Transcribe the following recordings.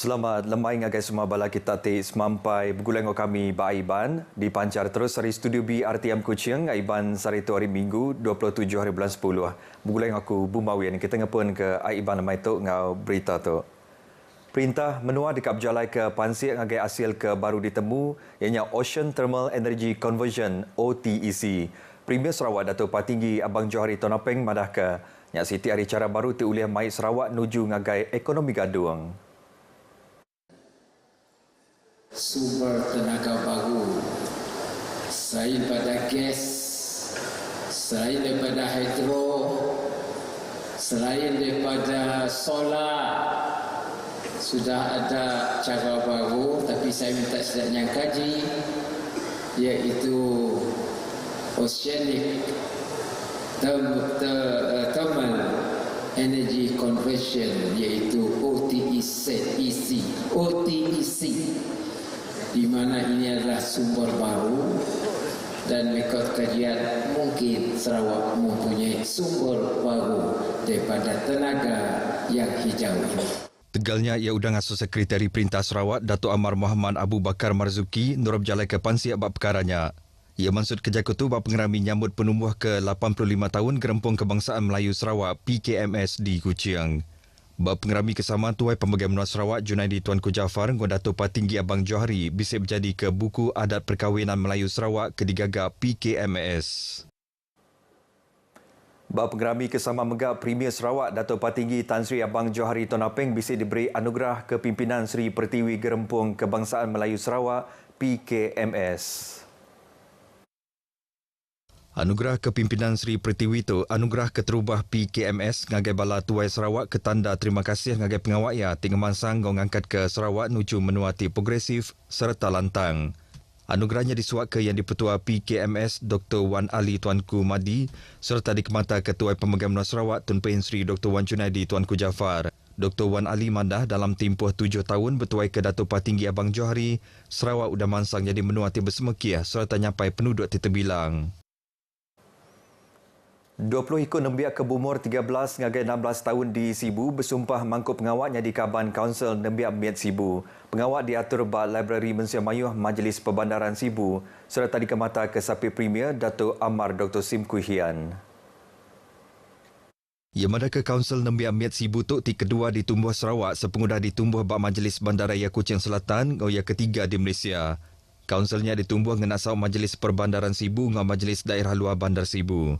Selamat lemai ngagai semua bala kita ti semampai bergulang kami ba Aiban dipancar terus dari studio B RTM Kuching Aiban sari tu hari Minggu 27 hari bulan 10. Bergulang aku Bumawian kita ngepun ke Aiban mai tu ngau berita tu. Perintah menua dekat berjalai ke pansik ngagai hasil ke baru ditemu ianya Ocean Thermal Energy Conversion OTEC. Premier Sarawak Datuk Patinggi Abang Johari Tonapeng madah ke nyak siti hari cara baru ti uliah mai Sarawak nuju ngagai ekonomi gaduang. Sumber tenaga baru selain pada gas, selain daripada hidro, selain daripada solar, sudah ada cara baru tapi saya minta sedang kaji, iaitu Oceanic Thermal Energy Conversion, iaitu OTEC, di mana ini adalah sumber baru dan mengikut kajian mungkin Sarawak mempunyai sumber baru daripada tenaga yang hijau ini. Tegalnya ia udang asu Sekretari Perintah Sarawak Datuk Amar Muhammad Abu Bakar Marzuki nurab jalai ke pansiak bab perkaranya. Ia maksud kerja kutu bab pengerami nyambut penumbuh ke 85 tahun Gerempung Kebangsaan Melayu Sarawak PKMS di Kuching. Bab pengerami kesamaan Tuai Pemegang Menua Sarawak Junaidi Tuanku Jaafar ngau Datuk Patinggi Abang Johari bisik berjadi ke buku adat perkahwinan Melayu Sarawak kedigaga PKMS. Bab pengerami kesamaan megap Premier Sarawak Datuk Patinggi Tan Sri Abang Johari Tonapeng bisik diberi anugerah kepimpinan Sri Pertiwi Gerempung Kebangsaan Melayu Sarawak PKMS. Anugerah Kepimpinan Sri Pertiwi itu anugerah keterubah PKMS ngagai bala Tuai Sarawak ketanda terima kasih ngagai pengawak ya tingemansang ngau ngangkat ke Sarawak nuju menuati progresif serta lantang. Anugerahnya disuak ke Yang di-Pertua PKMS Dr. Wan Ali Tuanku Madi serta dikemata Ketua Pemegang Menua Sarawak Tun Pehin Sri Dr. Wan Junaidi Tuanku Jaafar. Dr. Wan Ali mandah dalam tempoh 7 tahun bertuai ke Datuk Patinggi Abang Johari, Sarawak udah mansang jadi menuati bersemekiah serta nyampai penduduk terbilang. 20 ikut nembiak ke bumur 13 ngagai 16 tahun di Sibu bersumpah mangkuk pengawaknya di Kaban Kaunsil Nembiak Miat Sibu. Pengawak diatur ba Library Mensia Mayuh Majlis Perbandaran Sibu serta dikemata ke Sapi Premier Datuk Amar Dr. Sim Kuhian. Ia mada ke Kaunsil Nembiak Miat Sibu tu ti kedua di Tumbuh Sarawak sepengudah ditumbuh ba Majlis Bandaraya Kuching Selatan ngau yang ketiga di Malaysia. Kaunsilnya ditumbuh ngenasau Majlis Perbandaran Sibu ngau Majlis Daerah Luar Bandar Sibu.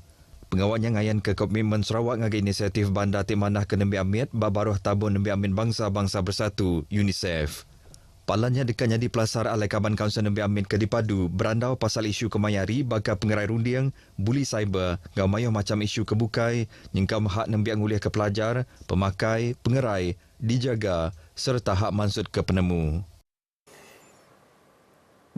Pengawalnya ngayan ke Komitmen Sarawak ngagai inisiatif bandar timanah ke Nembiak Miat babaruh tabun Nembiak Amin Bangsa-Bangsa Bersatu UNICEF. Palannya dekatnya di Pelasar Alai Kaban Kaunsil Nembiak Amin ke Dipadu berandau pasal isu kemayari bakal pengerai rundiang, buli cyber, ngau mayuh macam isu kebukai, nyengkam hak Nembiak nguliah ke pelajar, pemakai, pengerai, dijaga serta hak mansut ke penemu.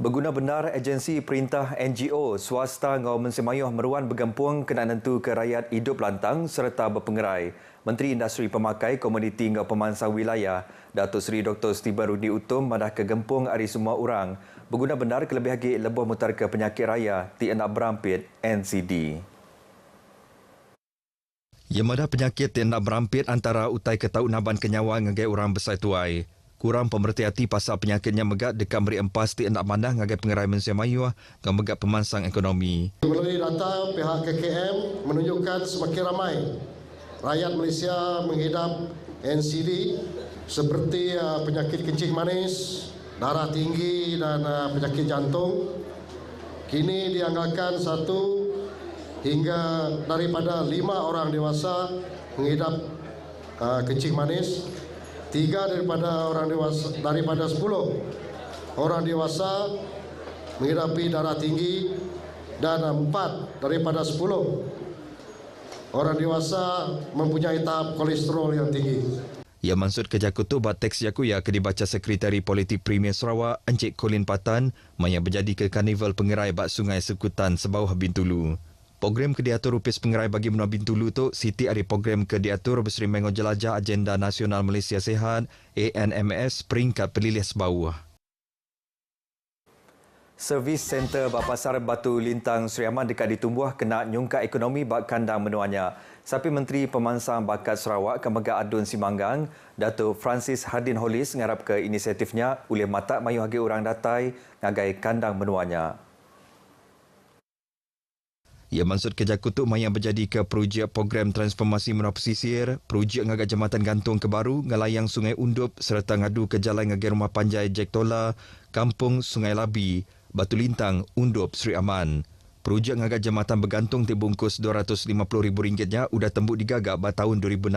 Berguna benar agensi perintah NGO swasta ngau mensemayuh meruan bergempung kena nentu ke rakyat hidup lantang serta berpengerai. Menteri Industri Pemakai Komoditi ngau Pemansang Wilayah Datuk Seri Dr. Stephen Rudi Utom madah ke gempung hari semua orang. Berguna benar kelebih lagi lebuh mutar ke penyakit raya ti enak berampit NCD. Ia madah penyakit ti enak berampit antara utai ketaunaban kenyawa ngagai orang besar tuai. Kurang pemerhati pasal penyakitnya megat dekat beri empas ti endak mandah ngagai pengerai Mensia Mayuh ngau megat pemansang ekonomi. Melalui data pihak KKM menunjukkan semakin ramai rakyat Malaysia menghidap NCD seperti penyakit kencing manis, darah tinggi dan penyakit jantung. Kini dianggarkan 1 hingga daripada 5 orang dewasa menghidap kencing manis. 3 daripada 10 orang dewasa menghidapi darah tinggi dan 4 daripada 10 orang dewasa mempunyai tahap kolesterol yang tinggi. Ia maksud kerja kutu bat teks yakuya ke dibaca Sekretari Politik Premier Sarawak Encik Colin Patan maya berjadi ke karnival pengerai bat Sungai Sekutan sebawah Bintulu. Program kediatur rupis pengerai bagi menua Bintulu tu Siti ada program kediatur berseri mengo jelajah Agenda Nasional Malaysia Sihat ANMS peringkat pelilih sebawah. Servis Center Bapasar Batu Lintang Seri Aman dekat ditumbuh kena nyungkat ekonomi bak kandang menuanya. Sapi Menteri Pemansang Bakat Sarawak Kemegak Adun Simanggang, Datuk Francis Hardin Hollis ngarap ke inisiatifnya oleh matak mayu hagi orang datai ngagai kandang menuanya. Ia maksud kerja kutuk yang berjadi ke projek program transformasi menua pesisir, projek ngagak jambatan gantung kebaru, ngalayang Sungai Undup serta ngadu ke jalan ngagak rumah panjai Jack Tola, Kampung Sungai Labi, Batu Lintang, Undup, Seri Aman. Projek ngagak jambatan bergantung dibungkus RM250,000-nya udah tembuk digagak pada tahun 2016,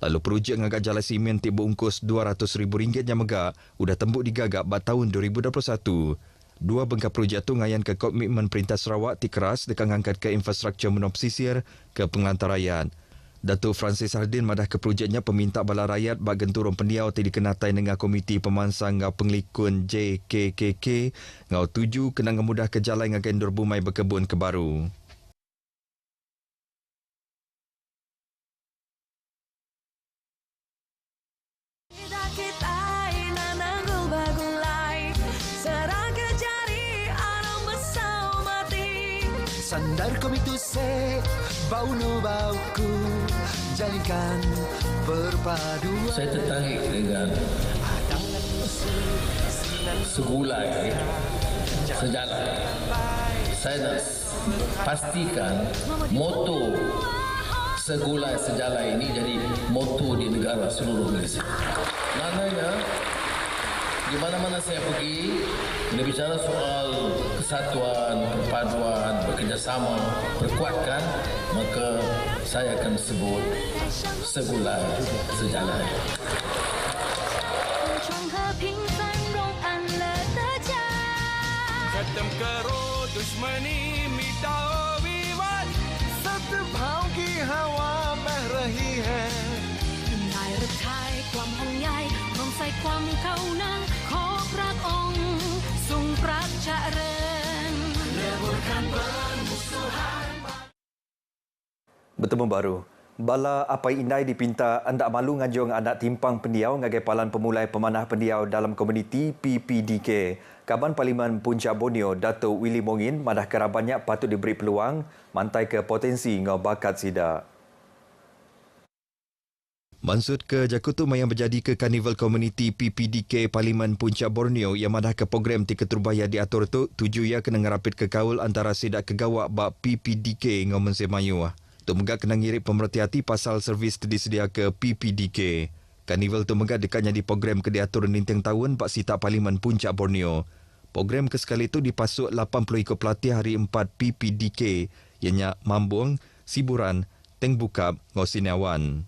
lalu projek ngagak jalan simen dibungkus RM200,000-nya megak udah tembuk digagak pada tahun 2021. Dua bengkak projek tu ngayan ke komitmen Perintah Sarawak tikeras dekat ngangkat ke infrastruktur menua pesisir ke pengelantarayaan. Datuk Francis Hardin madah ke projeknya peminta bala rakyat bak genturung pendiau ti dikenatai dengan Komiti Pemansang ngau Penglikun JKKK ngau tuju kena ngemudah ke jalan ngagai endur bumai berkebun kebaru. Sandar komitu se bau no bauku jalinkan perpaduan. Saya tertarik dengan segulai sejalan. Saya nak pastikan moto segulai sejalan ini jadi moto di negara seluruh Malaysia. Maknanya di mana-mana saya pergi, bila bicara soal kesatuan, perpaduan, bekerjasama, perkuatkan, maka saya akan sebut segulai sejalan. Khatam karo dushmani mitao viwad, satbhav ki hawa beh rahi hai. นายรักไทยความห่วงใยรวมใส่ความเข้านังขอพระองค์ทรงพระเจริญ Bertemu baru. Bala Apai Indai dipinta andak malu ngajong anak timpang pendiau ngagai palan pemulai pemanah pendiau dalam komuniti PPDK. Kaban Parlimen Puncak Borneo, Datuk Willy Mongin madah kerabannya patut diberi peluang mantai ke potensi ngau bakat sidak. Maksud ke Jakutu yang berjadi ke Karnival Komuniti PPDK Parlimen Puncak Borneo yang madah ke program ti keturubaya diatur tu tuju ia kena ngerapit ke kaul antara sidak kegawak bak PPDK ngau Mensemayu. Tu megak kena ngirik pemerhati pasal servis tu disedia ke PPDK. Karnival tu megak dekatnya di program ke diatur ninteng tahun bak sitak Parlimen Puncak Borneo. Program ke sekali tu dipasuk 80 ikut pelatih hari 4 PPDK ianya Mambung, Siburan, Teng Bukap, ngau Sinawan.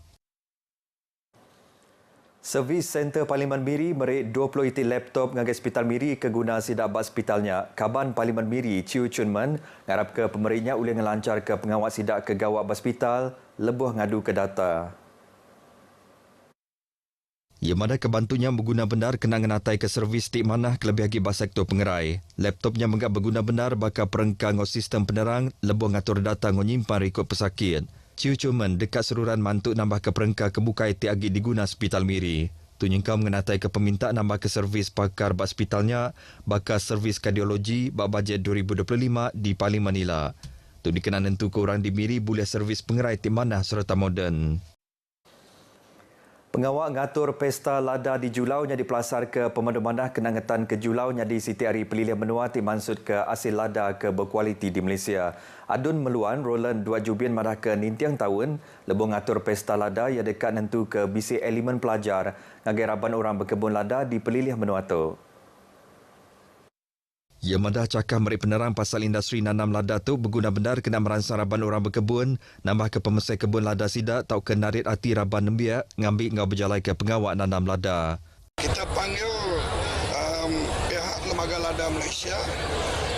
Servis Center Parlimen Miri merik 20 itil laptop ngagai Hospital Miri ke guna sidak bak hospitalnya. Kaban Parlimen Miri, Chiu Chun Man, ngarap ke pemeriknya boleh ngelancar ke pengawat sidak ke gawat hospital, lebuh ngadu ke data. Ia mana kebantunya berguna benar kena ngenatai ke servis tik manah kelebih lagi bas sektor pengerai. Laptopnya menggak berguna benar bakal perengkang o sistem penerang, lebuh ngatur data ngonyimpan rekod pesakit. Ciu Cuman dekat seruran mantuk nambah ke perengkar kebukai ti agi diguna Hospital Miri. Tunyengkau mengenatai ke peminta nambah ke servis pakar bak hospitalnya, bakal servis kardiologi bak bajet 2025 di Parlimen Ila. Tu dikena nentu ke orang di Miri boleh servis pengerai ti manah serta moden. Pengawal ngatur pesta lada di Julau nya dipelasar ke pemandu mandah kenangetan ke Julau nya di Siti Ari Pelilihan Menua ti mansud ke asil lada ke berkualiti di Malaysia. Adun Meluan Roland Dua Jubin madah ke nintiang tahun lebih ngatur pesta lada yang dekat nentu ke bisi elemen pelajar ngagai raban orang berkebun lada di Pelilihan Menua tu. Ia madah cakap merik penerang pasal industri nanam lada tu berguna benar kena merangsang raban orang berkebun, nambah ke pemesai kebun lada sidak tau ke narit hati raban nembiak ngambil ngau berjalai ke pengawak nanam lada. Kita panggil pihak Lembaga Lada Malaysia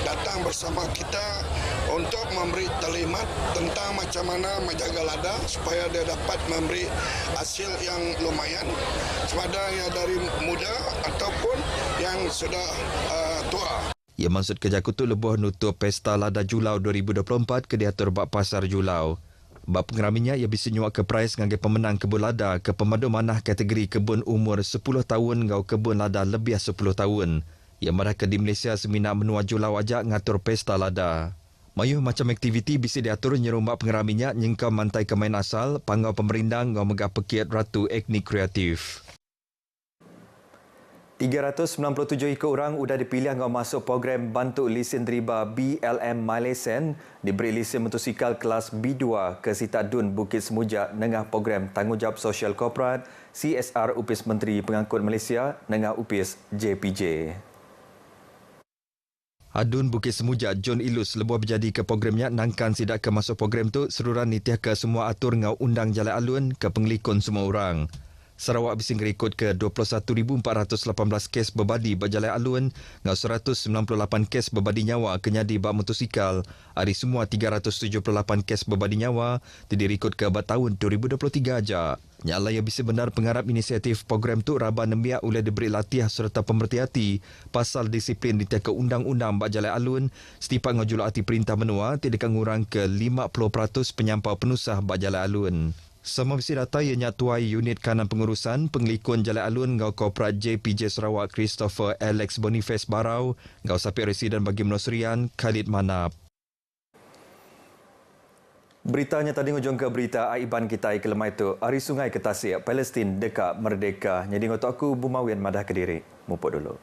datang bersama kita untuk memberi taklimat tentang macam mana menjaga lada supaya dia dapat memberi hasil yang lumayan, sama ada yang dari muda ataupun yang sudah tua. Ia maksud kerja kutu lebuh nutup Pesta Lada Julau 2024 ke diatur bak pasar Julau. Bak pengeraminya ia bisa nyuak ke prize ngagai pemenang kebun lada ke pemandu manah kategori kebun umur 10 tahun ngau kebun lada lebih 10 tahun. Yang mereka di Malaysia semina menua jula wajak ngatur pesta lada. Mayuh macam aktiviti bisa diatur nyerumbak pengeram minyak nyengkau mantai kemain asal, pangau pemerindang ngau megah pekiat ratu etnik kreatif. 397 ekor orang sudah dipilih ngau masuk program bantu lesen riba BLM MyLesen diberi lesen motosikal kelas B2 ke Sitadun Bukit Semujak nengah program Tanggungjawab Sosial Korporat CSR UPIS Menteri Pengangkut Malaysia nengah UPIS JPJ. Adun Bukit Semujak John Ilus lebuh berjadi ke programnya nangkan sidak ke masuk program tu seruran nitiah ke semua atur ngau undang jalan alun ke penglikon semua orang. Sarawak bising rekod ke 21,418 kes berbadi berjalan alun ngau 198 kes berbadi nyawa kenyadi bak motosikal. Hari semua 378 kes berbadi nyawa direkod ke tahun 2023 aja. Nyala yang bisa benar pengharap inisiatif program tu raba nembiak oleh diberi latihan serta pemerhati pasal disiplin di ke undang-undang bak jalan alun setiap ngajul arti perintah menua tidak ngurang ke 50% penyampau penusah bak jalan alun. Sama bisi data ianya tuai unit kanan pengurusan penglikon jalan alun ngau korporat JPJ Sarawak Christopher Alex Boniface Barau ngau sapi residen bagi Menosrian Khalid Manap. Beritanya tadi hujung ke berita aiban kita ke lemah itu. Hari Sungai ke Tasik, Palestin dekat merdeka. Jadi ngotok aku Bumawian Madah Kediri. Mupuk dulu.